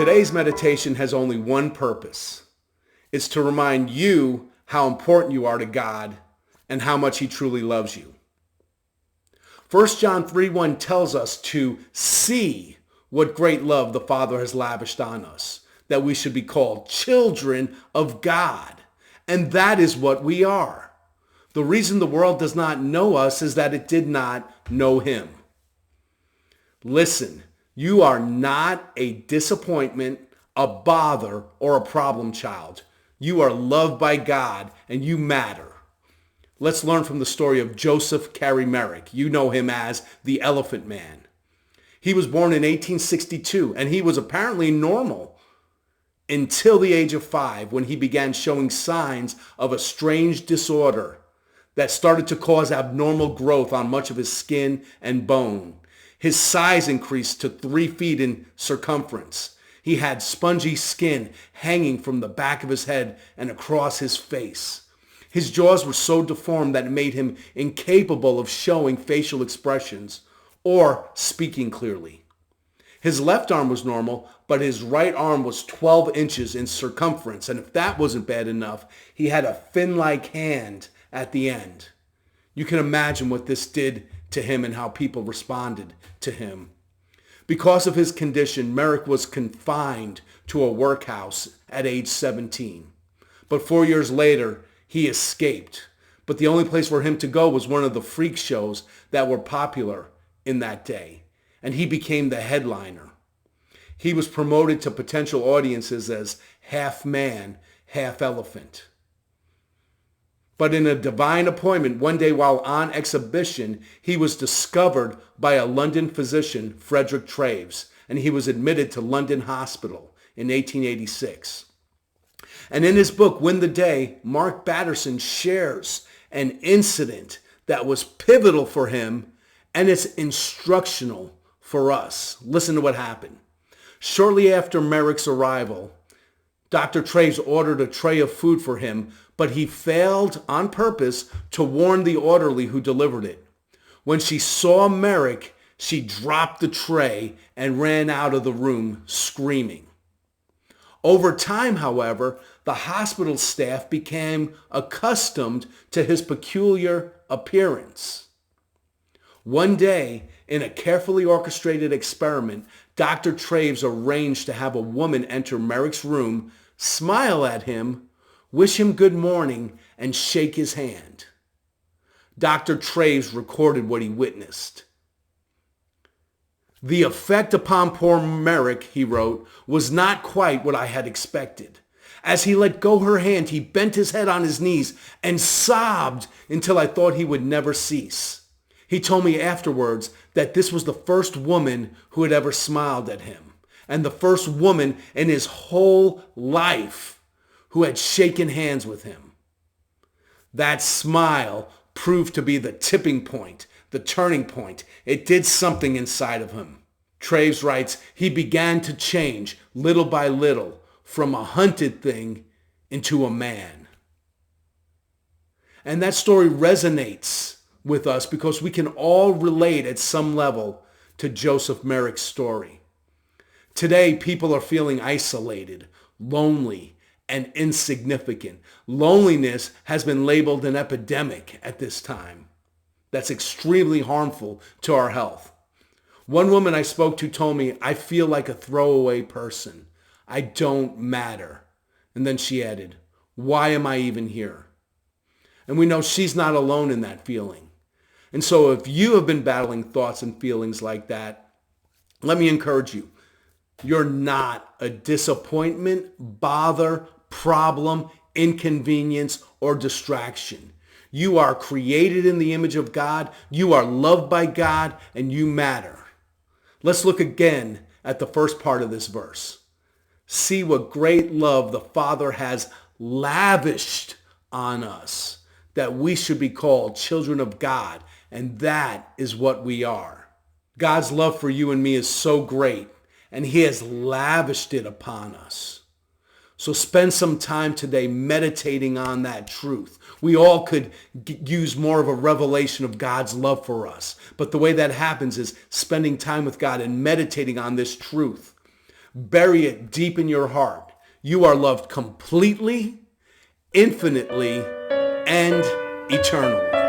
Today's meditation has only one purpose. It's to remind you how important you are to God and how much he truly loves you. 1 John 3:1 tells us to see what great love the Father has lavished on us, that we should be called children of God. And that is what we are. The reason the world does not know us is that it did not know him. Listen, you are not a disappointment, a bother, or a problem child. You are loved by God and you matter. Let's learn from the story of Joseph Carey Merrick. You know him as the Elephant Man. He was born in 1862 and he was apparently normal until the age of 5 when he began showing signs of a strange disorder that started to cause abnormal growth on much of his skin and bone. His size increased to 3 feet in circumference. He had spongy skin hanging from the back of his head and across his face. His jaws were so deformed that it made him incapable of showing facial expressions or speaking clearly. His left arm was normal, but his right arm was 12 inches in circumference. And if that wasn't bad enough, he had a fin-like hand at the end. You can imagine what this did to him and how people responded to him. Because of his condition, Merrick was confined to a workhouse at age 17. But 4 years later, he escaped. But the only place for him to go was one of the freak shows that were popular in that day. And he became the headliner. He was promoted to potential audiences as half man, half elephant. But in a divine appointment, one day while on exhibition, he was discovered by a London physician, Frederick Traves, and he was admitted to London Hospital in 1886. And in his book, Win the Day, Mark Batterson shares an incident that was pivotal for him, and it's instructional for us. Listen to what happened. Shortly after Merrick's arrival, Dr. Traves ordered a tray of food for him, but he failed on purpose to warn the orderly who delivered it. When she saw Merrick, she dropped the tray and ran out of the room screaming. Over time, however, the hospital staff became accustomed to his peculiar appearance. One day, in a carefully orchestrated experiment, Dr. Traves arranged to have a woman enter Merrick's room, smile at him, wish him good morning, and shake his hand. Dr. Traves recorded what he witnessed. The effect upon poor Merrick, he wrote, was not quite what I had expected. As he let go her hand, he bent his head on his knees and sobbed until I thought he would never cease. He told me afterwards that this was the first woman who had ever smiled at him, and the first woman in his whole life who had shaken hands with him. That smile proved to be the tipping point, the turning point. It did something inside of him. Traves writes, he began to change little by little from a hunted thing into a man. And that story resonates with us because we can all relate at some level to Joseph Merrick's story. Today, people are feeling isolated, lonely, and insignificant. Loneliness has been labeled an epidemic at this time. That's extremely harmful to our health. One woman I spoke to told me, I feel like a throwaway person. I don't matter. And then she added, why am I even here? And we know she's not alone in that feeling. And so if you have been battling thoughts and feelings like that, let me encourage you. You're not a disappointment, bother, problem, inconvenience, or distraction. You are created in the image of God. You are loved by God, and you matter. Let's look again at the first part of this verse. See what great love the Father has lavished on us, that we should be called children of God, and that is what we are. God's love for you and me is so great, and he has lavished it upon us. So spend some time today meditating on that truth. We all could use more of a revelation of God's love for us. But the way that happens is spending time with God and meditating on this truth. Bury it deep in your heart. You are loved completely, infinitely, and eternally.